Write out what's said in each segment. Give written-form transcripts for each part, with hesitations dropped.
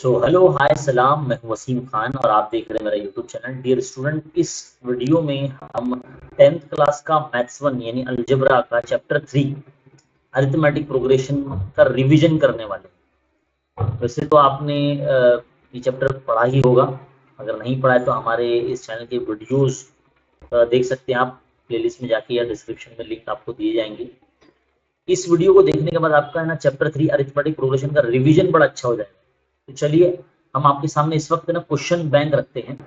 Hello hi सलाम, मैं हूं वसीम खान और आप देख रहे हैं मेरा यूट्यूब चैनल। डियर स्टूडेंट, इस वीडियो में हम 10th क्लास का मैथ्स 1 यानी अलजेब्रा का चैप्टर 3 अरिथमेटिक प्रोग्रेशन का रिवीजन करने वाले हैं। वैसे तो आपने ये चैप्टर पढ़ा ही होगा। अगर नहीं पढ़ा है तो हमारे इस चैनल के वीडियोस देख सकते हैं आप प्लेलिस्ट में जाके, या डिस्क्रिप्शन में लिंक आपको दिए जाएंगे। इस वीडियो को देखने के बाद आपका है ना चैप्टर 3 अरिथमेटिक प्रोग्रेशन का रिवीजन बड़ा अच्छा हो जाएगा। तो चलिए, हम आपके सामने इस वक्त ना क्वेश्चन बैंक रखते हैं।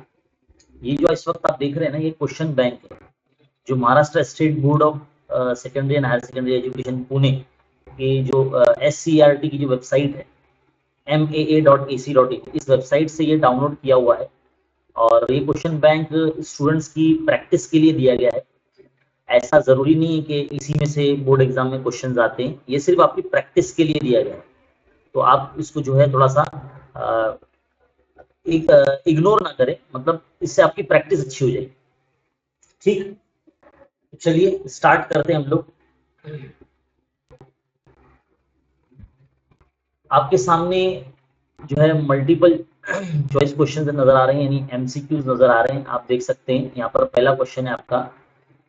ये जो इस वक्त आप देख रहे हैं ना, ये क्वेश्चन बैंक है जो Maharashtra state board of secondary and higher secondary education Pune के जो SCERT की जो वेबसाइट है maa.ac.in, इस वेबसाइट से ये डाउनलोड किया हुआ है। और ये क्वेश्चन बैंक स्टूडेंट्स की प्रैक्टिस के लिए दिया गया है। ऐसा जरूरी नहीं है कि इसी में से बोर्ड एग्जाम में क्वेश्चन आते हैं, ये सिर्फ आपकी प्रैक्टिस के लिए दिया गया है। तो आप इसको जो है थोड़ा सा इग्नोर ना करें, मतलब इससे आपकी प्रैक्टिस अच्छी हो जाएगी। ठीक, चलिए स्टार्ट करते हैं हम लोग। आपके सामने जो है मल्टीपल चॉइस क्वेश्चन नजर आ रहे हैं, यानी MCQs नजर आ रहे हैं। आप देख सकते हैं यहाँ पर पहला क्वेश्चन है आपका,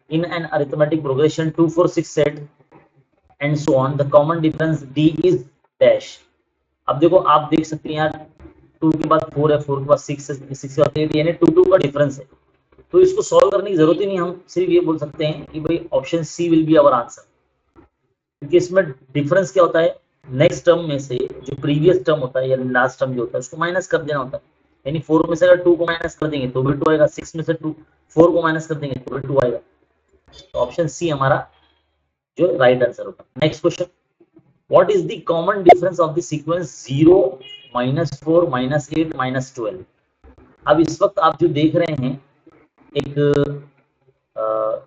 in an arithmetic progression 2 4 6 set and so on the common difference D is dash. अब देखो, आप देख सकते हैं यार, 2 के बाद 4 है, 4 के बाद 6 है, 6 के बाद 8, यानी 2 2 का डिफरेंस है। तो इसको सॉल्व करने की जरूरत ही नहीं, हम सिर्फ ये बोल सकते हैं कि भाई option C will be our answer. क्योंकि इसमें डिफरेंस क्या होता है, नेक्स्ट टर्म में से जो प्रीवियस टर्म होता है या लास्ट टर्म जो होता है उसको माइनस कर देना होता है। यानी 4 में से अगर 2 को माइनस कर देंगे तो भी 2 आएगा, 6 में से 4 को माइनस कर देंगे तो भी 2 आएगा। तो ऑप्शन सी हमारा जो राइट आंसर होगा। Next question, what is the common difference of the sequence 0 -4 -8 -12। अब इस वक्त आप जो देख रहे हैं एक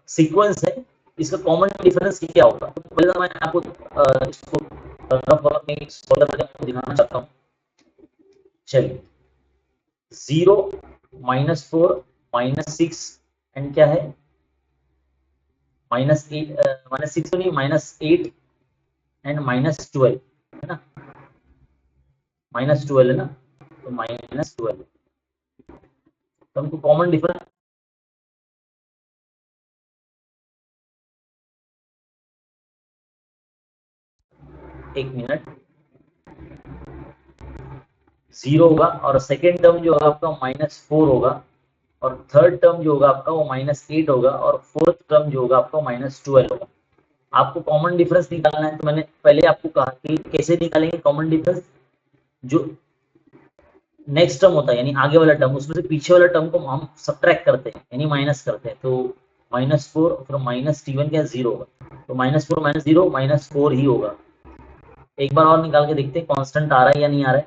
सीक्वेंस है, इसका कॉमन डिफरेंस क्या होगा। तो पहले तो मैं आपको इसको रफ वर्क में सॉल्व करके आपको दिखाना चाहता हूँ। चलिए, 0 -4 -6 एंड क्या है -8 -6 तो नहीं, -8 एंड -12 है ना, -12 है ना, तो -12 तो हमको कॉमन डिफरेंस, एक मिनट, 0 होगा और सेकेंड टर्म जो होगा आपका -4 होगा और थर्ड टर्म जो होगा आपका वो -8 होगा और फोर्थ टर्म जो होगा आपका -12 होगा। आपको कॉमन डिफरेंस निकालना है, तो मैंने पहले आपको कहा कि कैसे निकालेंगे कॉमन डिफरेंस। जो नेक्स्ट टर्म होता है यानी आगे वाला टर्म, उसमें से पीछे वाला टर्म को हम सब्ट्रैक्ट करते हैं यानी माइनस करते हैं। तो -4 फिर -T1 क्या 0 होगा, तो -4 -0 -4 ही होगा। एक बार और निकाल के देखते हैं कांस्टेंट आ रहा है या नहीं आ रहा है।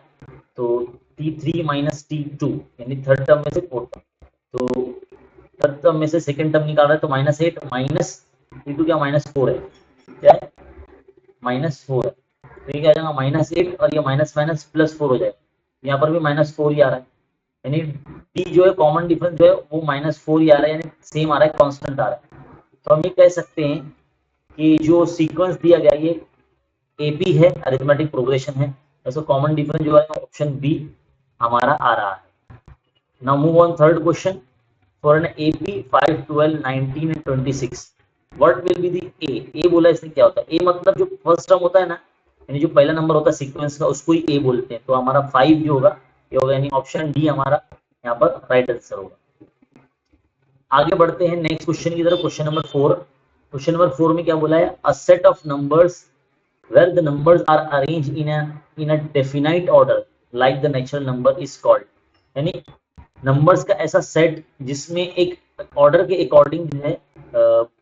तो T3 -T2 यानी थर्ड टर्म में से फोर्थ टर्म, तो थर्ड टर्म में से सेकंड टर्म निकाल रहा है तो -8 -T2 क्या -4 है, क्या है -4 है। तो ये क्या आ जाएगा -8 और ये माइनस माइनस +4 हो जाएगा। यहाँ पर भी -4 ही आ रहा है, यानी डी जो है कॉमन डिफरेंस जो है वो -4 ही आ रहा है, यानी सेम आ रहा है, कांस्टेंट आ रहा है। तो हम ये कह सकते हैं कि जो सीक्वेंस दिया गया ये एपी है, अरिथमेटिक प्रोग्रेशन है। ऐसा कॉमन डिफरेंस जो है ऑप्शन बी हमारा आ रहा है। Now move on third question, for an AP 5 12 19 and 26 what will be the ए बोला, इसने क्या होता है ए, मतलब जो फर्स्ट टर्म होता है ना, यानी जो पहला नंबर होता है सीक्वेंस का उसको ही ए बोलते हैं। तो हमारा 5 जो होगा ये होगा, यानी ऑप्शन डी हमारा यहाँ पर राइट आंसर होगा। आगे बढ़ते हैं नेक्स्ट क्वेश्चन की तरफ। क्वेश्चन नंबर 4, क्वेश्चन नंबर 4 में क्या बोला है, a set of numbers where the numbers are arranged in a definite order like the natural number is called। यानी नंबर्स का ऐसा सेट जिसमें एक ऑर्डर के अकॉर्डिंग जो है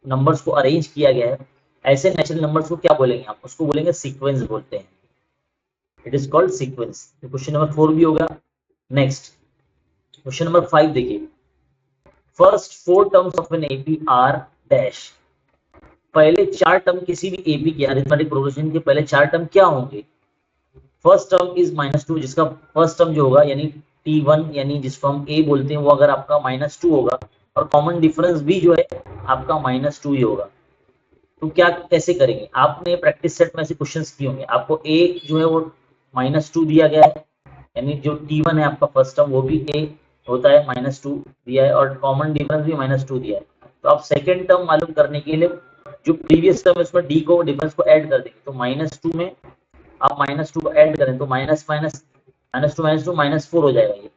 नंबर्स को अरेंज किया गया है, ऐसे नेचुरल नंबर्स को क्या बोलेंगे, आप उसको बोलेंगे सीक्वेंस बोलते हैं। It is called sequence. तो क्वेश्चन नंबर 4 भी होगा। नेक्स्ट क्वेश्चन नंबर 5 देखिए, first 4 terms of an AP are dash. पहले 4 टर्म किसी भी एपी के अरिथमेटिक प्रोग्रेशन के पहले 4 टर्म क्या होंगे। फर्स्ट टर्म इज -2, जिसका फर्स्ट टर्म जो होगा यानी T1 यानी जिसको हम ए बोलते हैं वो अगर आपका -2 होगा और कॉमन डिफरेंस भी जो है आपका -2 ही होगा। तो क्या कैसे करेंगे, आपने प्रैक्टिस सेट में ऐसे क्वेश्चंस किए होंगे, आपको ए जो है वो -2 दिया गया है यानी जो T1 है आपका फर्स्ट टर्म वो भी A होता है, -2 दिया है, और कॉमन डिफरेंस भी -2 दिया है। तो आप सेकेंड टर्म मालूम करने के लिए जो प्रीवियस टर्म है उसमें D को डिफरेंस को ऐड कर देंगे, तो -2 में आप -2 को ऐड करें तो माइनस माइनस -2 -4 हो जाएगा ये।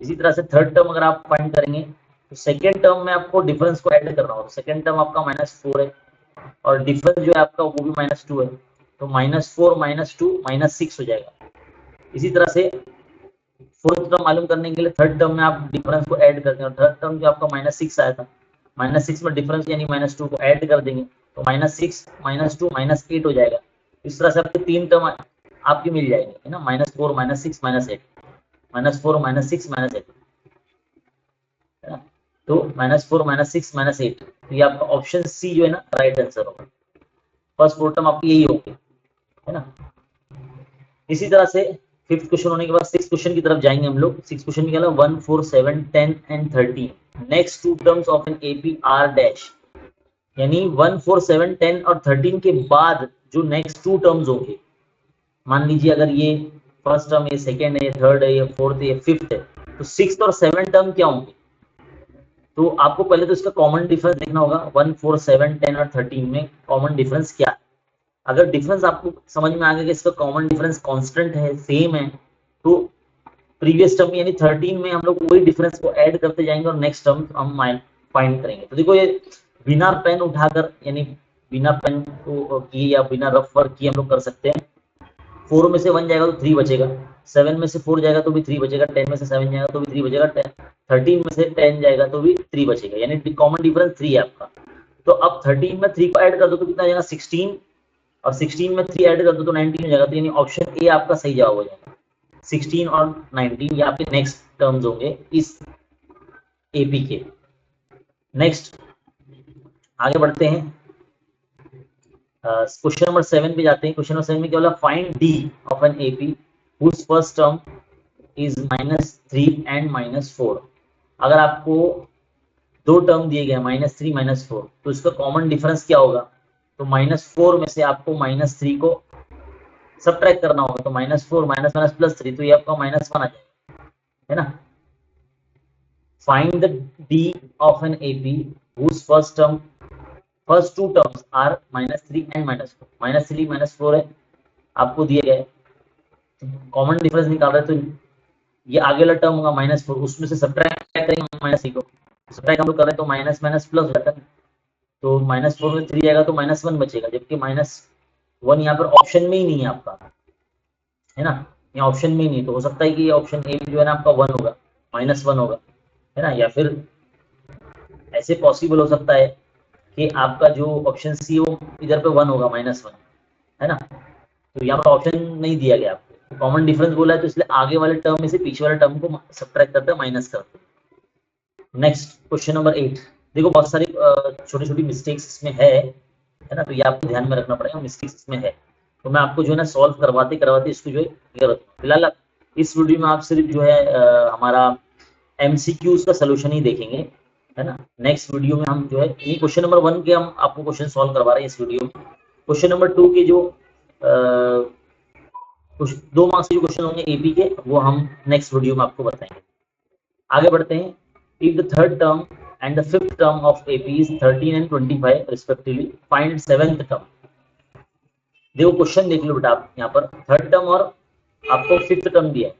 इसी तरह से थर्ड टर्म अगर आप फाइंड करेंगे तो सेकेंड टर्म में आपको डिफरेंस को ऐड करना होगा। सेकेंड टर्म आपका -4 है और डिफरेंस जो है आपका वो भी -2 है, तो -4 -2 -6 हो जाएगा। इसी तरह से फोर्थ टर्म मालूम करने के लिए थर्ड टर्म में आप डिफरेंस को ऐड करते हैं, और थर्ड टर्म जो आपका -6 आया था, -6 में डिफरेंस यानी -2 को ऐड कर देंगे तो -6 -2 -8 हो जाएगा। इस तरह से आपके तीन टर्म आपकी मिल जाएंगे, है ना, -4 -6 -8, -4 -6 -8, है ना। तो -4 -6 -8, तो ये आपका ऑप्शन सी जो है ना राइट आंसर होगा। फर्स्ट फोर टर्म आपकी यही होगी, है ना। इसी तरह से फिफ्थ क्वेश्चन होने के बाद सिक्स क्वेश्चन की तरफ जाएंगे हम लोग। सिक्स क्वेश्चन निकाला 1 4 7 10 and 13 next two terms of an AP are dash, यानी 1 4 7 10 और 13 के बाद जो नेक्स्ट टू टर्म्स होंगे, मान लीजिए अगर ये फर्स्ट टर्म, ये सेकेंड है, थर्ड है, ये फोर्थ है, ये फिफ्थ है, तो सिक्स और सेवन टर्म क्या होंगे। तो आपको पहले तो इसका कॉमन डिफरेंस देखना होगा। 1 4 7 10 और 13 में कॉमन डिफरेंस क्या है। अगर डिफरेंस आपको समझ में आ गया कि इसका कॉमन डिफरेंस कांस्टेंट है, सेम है, तो प्रीवियस टर्म यानी 13 में हम लोग वही डिफरेंस को ऐड करते जाएंगे और नेक्स्ट टर्म हम फाइंड करेंगे। तो देखो ये बिना पेन उठाकर, यानी बिना पेन को किए या बिना रफ वर्क किए हम लोग कर सकते हैं। 4 में से 1 जाएगा तो 3 बचेगा, 7 में से 4 जाएगा तो भी 3 बचेगा, 10 में से 7 जाएगा तो भी 3 बचेगा, 13 में से 10 जाएगा तो भी 3 बचेगा, यानी कॉमन डिफरेंस 3 है आपका। तो अब 13 में 3 को ऐड कर दो तो कितना जाएगा 16, और 16 में 3 ऐड कर दो तो 19 हो जाएगा। तो यानी ऑप्शन ए आपका सही जवाब हो जाएगा। 16 और 19 ये आपके नेक्स्ट टर्म्स होंगे इस एपी के। नेक्स्ट आगे बढ़ते हैं, क्वेश्चन नंबर 7 पे जाते हैं। क्वेश्चन नंबर 7 में क्या बोला, find D of an AP whose first term is -3 and -4। अगर आपको दो टर्म दिए गए -3 -4, तो इसका कॉमन डिफरेंस क्या होगा। तो -4 में से आपको -3 को सबट्रैक्ट करना होगा, तो -4 -+3, तो ये आपका -1 आ जाएगा, है ना। Find the D of an AP whose first term, first two terms are -3 and -4। -3 -4 है आपको दिए गए, कॉमन डिफरेंस निकाल रहे, तो ये आगे वाला टर्म होगा -4, उसमें से सबट्रैक्ट करेंगे -3 को, सबट्रैक्ट हम लोग कर रहे हैं तो माइनस माइनस प्लस हो जाता है, तो -4 में 3 जाएगा तो -1 बचेगा, जबकि -1 यहाँ पर ऑप्शन में ही नहीं है आपका, है ना, ये ऑप्शन में ही नहीं। तो हो सकता है कि ये ऑप्शन ए जो है ना आपका 1 होगा, -1 होगा, है ना, या फिर ऐसे पॉसिबल हो सकता है कि आपका जो ऑप्शन सी वो इधर पे 1 होगा, -1, है ना। तो यहाँ पर ऑप्शन नहीं दिया गया आपको, कॉमन डिफरेंस बोला है, तो इसलिए आगे वाले टर्म में से पीछे वाले टर्म को सब्ट्रैक्ट करते हैं, माइनस करते हैं। नेक्स्ट क्वेश्चन नंबर 8, देखो बहुत सारी छोटी छोटी मिस्टेक्स इसमें है ना, तो ये आपको ध्यान में रखना पड़ेगा, मिस्टेक्स इसमें है। तो मैं आपको जो है ना सॉल्व करवाते करवाते इसको जो है क्लियर होता हूँ। फिलहाल इस वीडियो में आप सिर्फ जो है हमारा एमसीक्यूज का सोल्यूशन ही देखेंगे, है ना। नेक्स्ट वीडियो में हम जो है ये क्वेश्चन नंबर 1 के हम आपको क्वेश्चन सॉल्व करवा रहे हैं इस वीडियो में। क्वेश्चन नंबर 2 के जो कुछ 2 मार्क्स के जो क्वेश्चन होंगे एपी के, वो हम नेक्स्ट वीडियो में आपको बताएंगे। आगे बढ़ते हैं। If the third term and the fifth term of AP is 13 and 25 respectively, find seventh term. देखो क्वेश्चन देख लो बेटा, आप यहाँ पर थर्ड टर्म और आपको फिफ्थ टर्म दिया है,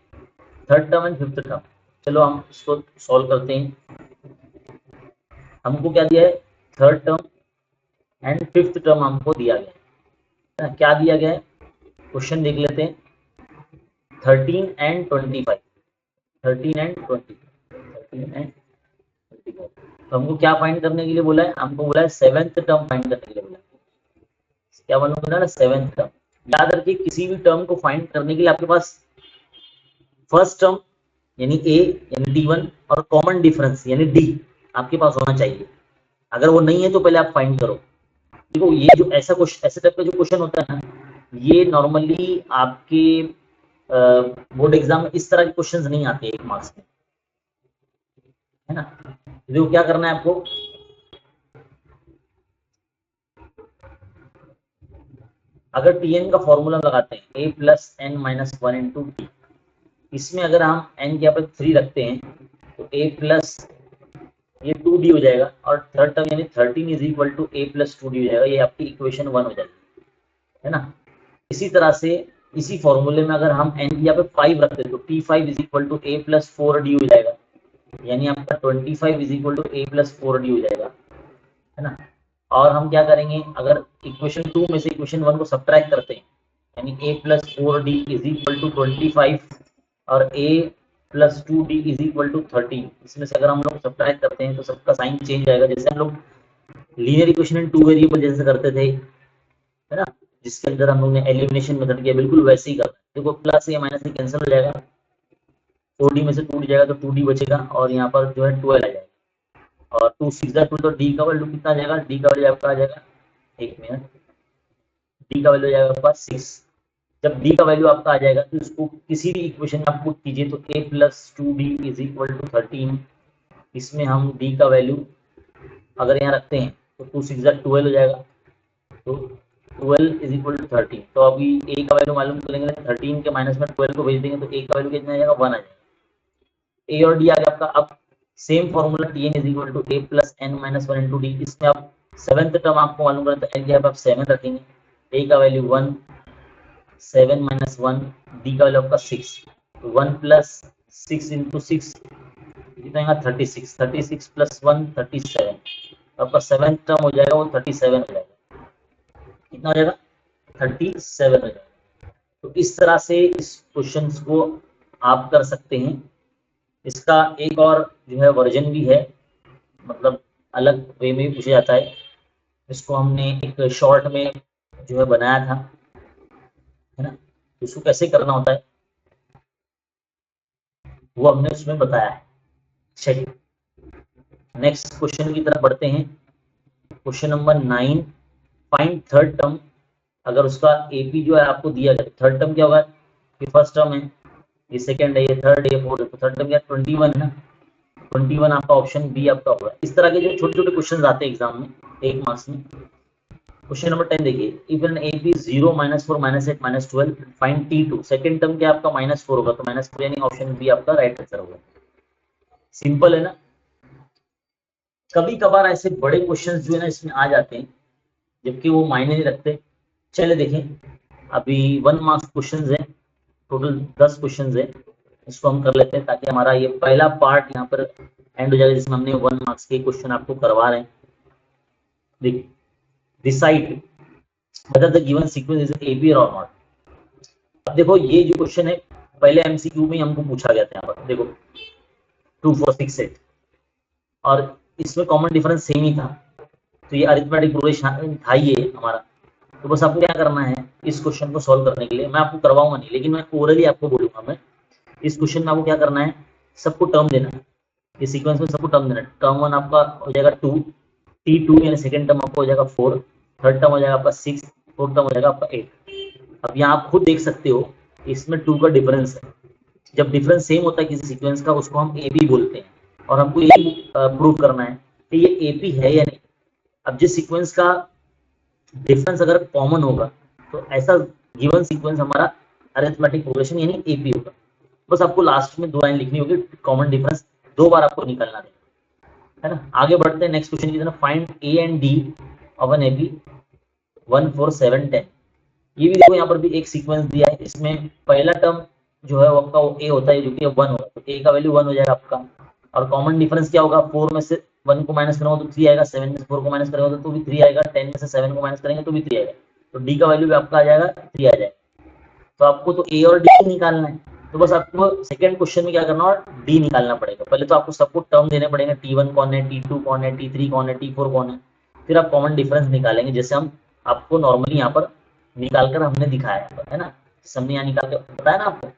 third term and fifth term. चलो हम इसको सॉल्व करते हैं। हमको क्या दिया है, third term and fifth term हमको दिया गया है। क्या दिया गया है, क्वेश्चन देख लेते हैं। 13 एंड 25, 13 एंड 20, 13 एंड 25। तो हमको क्या फाइंड करने के लिए बोला है, हमको बोला है सेवेंथ टर्म फाइंड करने के लिए बोला है। क्या बोला ना, सेवेंथ टर्म। याद रखिए किसी भी टर्म को फाइंड करने के लिए आपके पास फर्स्ट टर्म यानी ए यानी D1 और कॉमन डिफरेंस यानी D आपके पास होना चाहिए। अगर वो नहीं है तो पहले आप फाइंड करो। देखो ये जो ऐसा क्वेश्चन, ऐसे टाइप का जो क्वेश्चन होता है ना, ये नॉर्मली आपके बोर्ड एग्जाम में इस तरह के क्वेश्चंस नहीं आते 1 मार्क्स में, है ना। देखो क्या करना है आपको, अगर Tn का फॉर्मूला लगाते हैं a + n - 1 × t, इसमें अगर हम n के यहाँ पर 3 रखते हैं तो a प्लस ये 2d हो जाएगा, और थर्ड टर्म यानी 13 is equal to a plus 2d हो जाएगा। ये आपकी इक्वेशन 1 हो जाएगी, है ना। इसी तरह से इसी फॉर्मूले में अगर हम n यहाँ पे 5 रखते हैं तो t5 is equal to a plus 4d हो जाएगा, यानी आपका 25 is equal to a plus 4d हो जाएगा, है ना। और हम क्या करेंगे, अगर इक्वेशन 2 में से इक्वेशन 1 को सब्ट्रैक्ट करते हैं, यानी a plus 4d is equal to 25 और a plus 2d is equal to 13, इसमें से अगर हम लोग सब्ट्रैक्ट करते हैं तो सबका साइन चेंज आएगा, जैसे हम लोग लीनियर इक्वेशन इन 2 वेरिएबल जैसे करते थे, है ना, जिसके अंदर हम लोग ने एलिमिनेशन मेथड किया, बिल्कुल वैसे ही करना है। देखो प्लस या माइनस से कैंसिल हो जाएगा, 4d में से 2d जाएगा तो 2d बचेगा, और यहाँ पर जो है 12 आ जाएगा, और 2 6 2 तो d का वैल्यू कितना आ जाएगा, d का वैल्यू आपका आ जाएगा, एक मिनट, d का वैल्यू आ जाएगा आपका 6। जब d का वैल्यू आपका आ जाएगा तो इसको किसी भी इक्वेशन में आप पुट कीजिए, तो a plus 2d is equal to 13, इसमें हम d का वैल्यू अगर यहाँ रखते हैं तो 2 6 12 हो जाएगा, तो 12 इज इक्वल टू 13। तो अभी a का वैल्यू मालूम करेंगे, 13 के माइनस में 12 को भेज देंगे तो a का वैल्यू कितना आ जाएगा, 1 आ जाएगा। a और d आ गया आपका। अब same formula tn is equal to a plus n minus 1 into D, इसमें आप सेवेंथ टर्म आपको मालूम करें तो n के आप 7 रखेंगे, a का वैल्यू 1, 7 माइनस 1, d का वैल्यू आपका 6, 1 प्लस 6 इंटू 6 कितना आएगा, 36, 36 प्लस 1 37, आपका सेवेंथ टर्म हो जाएगा वो 37 हो जाएगा, कितना हो जाएगा, 37 हो जाएगा। तो इस तरह से इस क्वेश्चन को आप कर सकते हैं। इसका एक और जो है वर्जन भी है, मतलब अलग वे में भी पूछा जाता है। इसको हमने एक शॉर्ट में जो है बनाया था, है ना, तो इसको कैसे करना होता है वो हमने उसमें बताया है। चलिए नेक्स्ट क्वेश्चन की तरफ बढ़ते हैं। Question number 9, find third term. अगर उसका एपी जो है आपको दिया गया, थर्ड टर्म क्या होगा, ये फर्स्ट टर्म है, ये सेकंड है, ये थर्ड है, ये फोर्थ है, तो थर्ड टर्म क्या 21 है ना, 21 आपका ऑप्शन बी आपका होगा। इस तरह के जो छोटे छोटे क्वेश्चन आते हैं एग्जाम में 1 मार्क्स में। क्वेश्चन नंबर 10 देखिए, if an AP 0 -4 -8 -12 find t2। Second term क्या आपका -4 होगा, तो -4 यानी ऑप्शन बी आपका राइट आंसर होगा। सिंपल है ना। कभी कभार ऐसे बड़े क्वेश्चंस जो है ना इसमें आ जाते हैं, जबकि वो मायने नहीं रखते। चले देखें, अभी 1 मार्क्स क्वेश्चंस है, टोटल 10 क्वेश्चंस है, इसको हम कर लेते हैं ताकि हमारा ये पहला पार्ट यहाँ पर एंड हो जाएगा, जिसमें हमने 1 मार्क्स के क्वेश्चन आपको करवा रहे हैं। देखिए, decide whether the given sequence is AP or not। अब देखो ये जो क्वेश्चन है पहले एमसीक्यू में हमको पूछा गया था, यहाँ पर देखो 2 4 6 8, और इसमें कॉमन डिफरेंस सेम ही था, तो ये अरिथमेटिक प्रोग्रेशन था ये हमारा। तो बस आपको क्या करना है इस क्वेश्चन को सॉल्व करने के लिए, मैं आपको करवाऊंगा नहीं, लेकिन मैं ओरली आपको बोलूंगा। मैं इस क्वेश्चन में आपको क्या करना है, सबको टर्म देना है, ये सीक्वेंस में सबको टर्म देना है। टर्म 1 आपका हो जाएगा 2, t2 यानी सेकंड टर्म आपका हो जाएगा 4, थर्ड टर्म हो जाएगा आपका 6, फोर्थ टर्म हो जाएगा आपका 8। अब यहाँ आप खुद देख सकते हो इसमें 2 का डिफरेंस है। जब डिफरेंस सेम होता है किसी सीक्वेंस का, उसको हम एपी बोलते हैं, और हमको ये प्रूव करना है कि ये एपी है या नहीं। अब जिस सीक्वेंस का डिफरेंस अगर कॉमन होगा तो ऐसा गिवन सीक्वेंस हमारा अरिथमेटिक प्रोग्रेशन यानी एपी होगा। बस आपको लास्ट में 2 लाइन लिखनी होगी, कॉमन डिफरेंस 2 बार आपको निकालना है ना। आगे बढ़ते हैं नेक्स्ट क्वेश्चन की तरफ। Find A and D of an AP 1 4 7 10। ये भी देखो यहाँ पर भी एक सीक्वेंस दिया है, इसमें पहला टर्म जो है वो आपका ए होता है, जो कि 1 होगा, तो ए का वैल्यू 1 हो जाएगा आपका। और कॉमन डिफरेंस क्या होगा, 4 में से 1 को माइनस करेंगे तो 3 आएगा, 7 में से 4 को माइनस करेंगे तो भी 3 आएगा, 10 में से 7 को माइनस करेंगे तो भी 3 आएगा, तो डी का वैल्यू भी आपका आ जाएगा 3 आ जाएगा। तो आपको तो ए और डी निकालना है, तो बस आपको सेकंड क्वेश्चन में क्या करना और डी निकालना पड़ेगा। पहले तो आपको सबको टर्म देने पड़ेंगे, t1 कौन है, t2 कौन है, t3 कौन है, t4 कौन है, फिर आप कॉमन डिफरेंस निकालेंगे, जैसे हम आपको नॉर्मली यहाँ पर निकाल कर हमने दिखाया है ना, हमने यहाँ निकाल कर बताया ना आपको,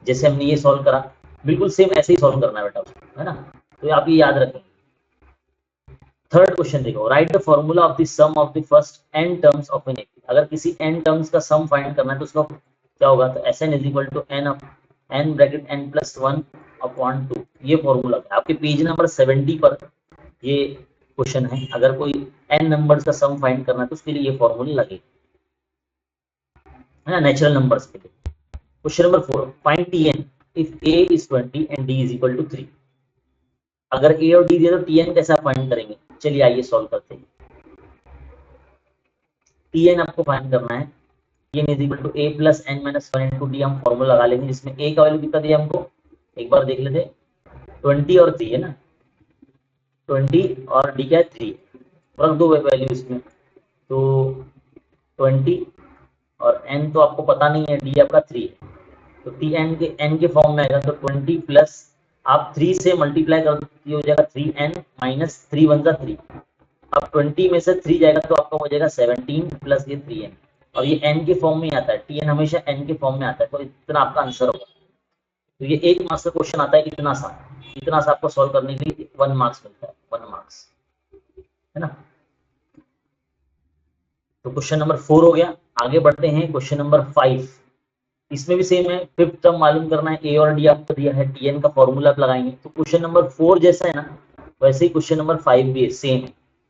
जैसे हमने ये सॉल्व करा बिल्कुल सेम ऐसे ही सॉल्व करना है बेटा, है ना। तो आप ये याद रखेंगे। थर्ड क्वेश्चन देखो, right the formula of the sum of the first n terms of an AP. अगर किसी n टर्म्स का सम फाइंड करना है तो उसका क्या होगा, तो Sn is equal to n bracket n plus 1 upon 2। ये फॉर्मूला है आपके पेज नंबर 70 पर, ये क्वेश्चन है। अगर कोई n नंबर्स का सम फाइंड करना है तो उसके लिए ये फॉर्मूला लगेगा, है ना, नेचुरल नंबर्स के लिए। Question number 4, find Tn if a is 20 and d is equal to 3। अगर a और d दिया तो Tn कैसा फाइंड करेंगे? चलिए आइए सॉल्व करते हैं। Tn आपको फाइंड करना है, Tn is equal to a plus n minus 1 into D. हम फॉर्मूला लगा लेंगे जिसमें a का वैल्यू कितना दिया हमको, एक बार देख लेते, 20 और 3 है ना, 20 और d क्या है 3, रख दो वैल्यू इसमें, तो 20 और n तो आपको पता नहीं है, d आपका 3 है, तो Tn के n के फॉर्म में आएगा, तो 20 प्लस आप 3 से मल्टीप्लाई कर दो, हो जाएगा 3n माइनस 3 वन जा 3। अब 20 में से 3 जाएगा तो आपका हो जाएगा 17 प्लस ये 3n, और ये n के फॉर्म में आता है, Tn हमेशा n के फॉर्म में आता है, तो इतना आपका आंसर होगा। तो ये 1 मार्क्स का क्वेश्चन आता है, इतना सा आपको सॉल्व करने के लिए 1 मार्क्स मिलता है, 1 मार्क्स, है ना। तो क्वेश्चन नंबर 4 हो गया। आगे बढ़ते हैं क्वेश्चन नंबर 5। इसमें भी सेम है, फिफ्थ टर्म मालूम करना है, ए और डी आपको दिया है, टीएन का फॉर्मूला आप लगाएंगे। तो क्वेश्चन नंबर 4 जैसा है ना, वैसे ही क्वेश्चन नंबर 5 भी है, सेम है,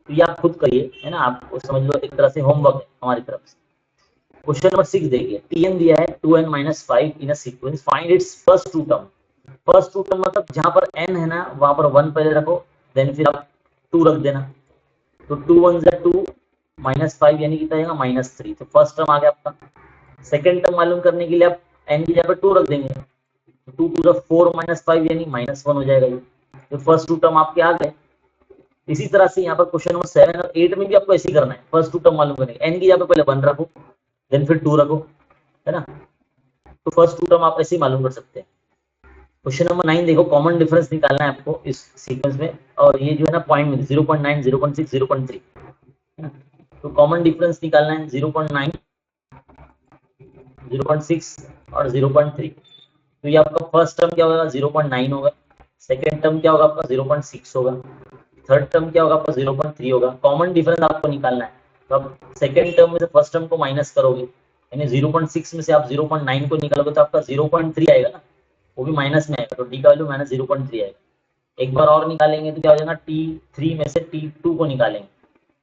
तो ये आप खुद करिए, है ना, आपको समझ लो एक तरह से होमवर्क है हमारी तरफ से। क्वेश्चन नंबर 6 देखिए, टीएन दिया है 2n minus 5 in a sequence, find its first two term. First two term मतलब जहां पर n है ना वहां पर 1 पहले रखो, देन फिर आप 2 रख देना, तो 2 1 2 माइनस 5 यानी कितना आएगा -3, तो फर्स्ट टर्म आ गया आपका। सेकेंड टर्म मालूम करने के लिए आप n की जगह पर 2 रख देंगे, तो 2 टू 4 माइनस 5 यानी -1 हो जाएगा ये, तो फर्स्ट टू टर्म आपके आ गए। इसी तरह से यहाँ पर क्वेश्चन नंबर 7 और 8 में भी आपको ऐसे ही करना है, फर्स्ट टू टर्म मालूम करने n की जगह पर पहले 1 रखो, देन फिर 2 रखो, है ना, तो फर्स्ट टू टर्म आप ऐसे ही मालूम कर सकते हैं। क्वेश्चन नंबर 9 देखो, कॉमन डिफरेंस निकालना है आपको इस सीक्वेंस में, और ये जो है ना पॉइंट में 0.9 0.6 0.3, है ना, तो कॉमन डिफरेंस निकालना है 0.9 0.6 और 0.3। तो ये आपका फर्स्ट टर्म क्या होगा 0.9 होगा, सेकेंड टर्म क्या होगा आपका 0.6 होगा, थर्ड टर्म क्या होगा आपका 0.3 होगा। कॉमन डिफरेंस आपको निकालना है, तो आप सेकेंड टर्म में से फर्स्ट टर्म को माइनस करोगे, यानी 0.6 में से आप 0.9 को निकालोगे तो आपका 0.3 आएगा ना, वो भी माइनस में आएगा, तो डी का वैल्यू -0.3 आएगा। एक बार और निकालेंगे तो क्या हो जाएगा, T3 में से T2 को निकालेंगे,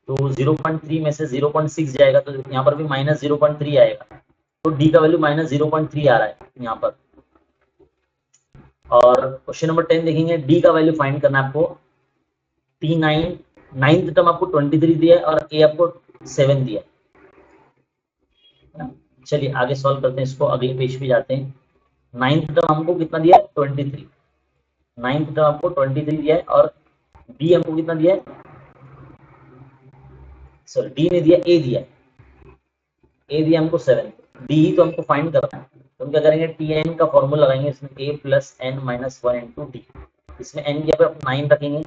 तो 0.3 में से 0.6 जाएगा, तो यहाँ पर भी -0.3 आएगा, तो डी का वैल्यू -0.3 आ रहा है यहाँ पर। और क्वेश्चन नंबर 10 देखेंगे, डी का वैल्यू फाइंड करना है आपको। T9 नाइन्थ टर्म आपको 23 दिया है और ए आपको 7 दिया है। चलिए आगे सॉल्व करते हैं इसको, अगले पेज पे जाते हैं। नाइन्थ टर्म हमको कितना दिया है 23, नाइन्थ टर्म आपको 23 दिया है, और डी हमको कितना दिया है, सॉरी डी ने दिया, ए दिया, ए दिया हमको 7, डी ही तो हमको फाइंड करना है, तो हम क्या करेंगे, Tn का फॉर्मूला लगाएंगे, इसमें a plus n minus 1 into D, इसमें n की आप 9 रखेंगे,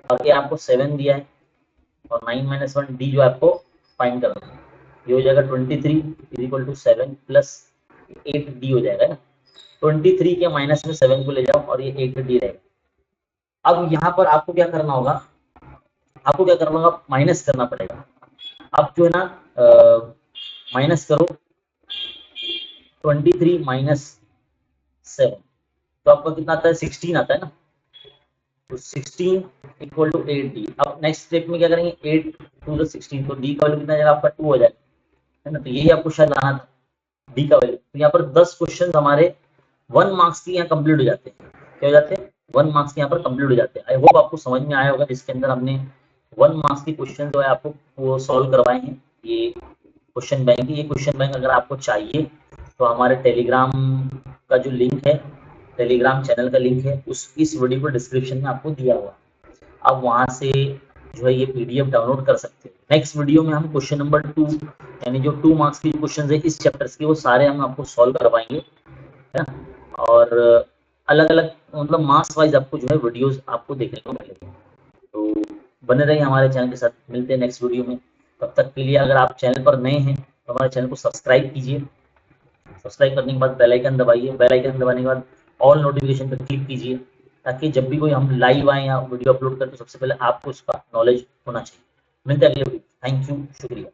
और a आपको 7 दिया है, और 9 माइनस 1 डी जो आपको फाइंड करना है, ये हो जाएगा 23 is equal to 7 plus 8 D हो जाएगा ना, 23 के माइनस में 7 को ले जाओ और ये 8 डी रहेगा। अब यहाँ पर आपको क्या करना होगा, आपको क्या करना होगा, माइनस करना पड़ेगा। अब जो है ना माइनस करो 23 माइनस 7, तो आपका कितना आता है 16 आता है ना, तो 16 इक्वल टू 8d। अब नेक्स्ट स्टेप में क्या करेंगे, 8 टू द 16, तो d का वैल्यू कितना जाएगा आपका 2 हो जाएगा, है ना, तो यही आपको शायद लाना था d का वैल्यू। तो यहाँ पर 10 क्वेश्चन हमारे 1 मार्क्स के यहाँ कंप्लीट हो जाते हैं, क्या हो जाते हैं 1 मार्क्स के यहाँ पर कंप्लीट हो जाते हैं। आई होप आपको समझ में आया होगा, जिसके अंदर हमने 1 मार्क्स के क्वेश्चन जो है आपको वो सॉल्व करवाए हैं। ये क्वेश्चन बैंक, ये क्वेश्चन बैंक अगर आपको चाहिए तो हमारे टेलीग्राम का जो लिंक है, टेलीग्राम चैनल का लिंक है, उस इस वीडियो को डिस्क्रिप्शन में आपको दिया हुआ, आप वहां से जो है ये पीडीएफ डाउनलोड कर सकते हैं। नेक्स्ट वीडियो में हम क्वेश्चन नंबर 2 यानी जो 2 मार्क्स के क्वेश्चन है इस चैप्टर्स के, वो सारे हम आपको सॉल्व करवाएंगे, है ना, और अलग अलग मतलब मार्क्स वाइज आपको जो है वीडियोस आपको देखने को मिलेंगे। तो बने रहिए हमारे चैनल के साथ, मिलते हैं नेक्स्ट वीडियो में। तब तक के लिए अगर आप चैनल पर नए हैं तो हमारे चैनल को सब्सक्राइब कीजिए, सब्सक्राइब करने के बाद बेल आइकन दबाइए, बेल आइकन दबाने के बाद ऑल नोटिफिकेशन पर क्लिक कीजिए, ताकि जब भी कोई हम लाइव आए या वीडियो अपलोड करें तो सबसे पहले आपको उसका नॉलेज होना चाहिए। मिलते हैं अगले वीडियो, थैंक यू, शुक्रिया।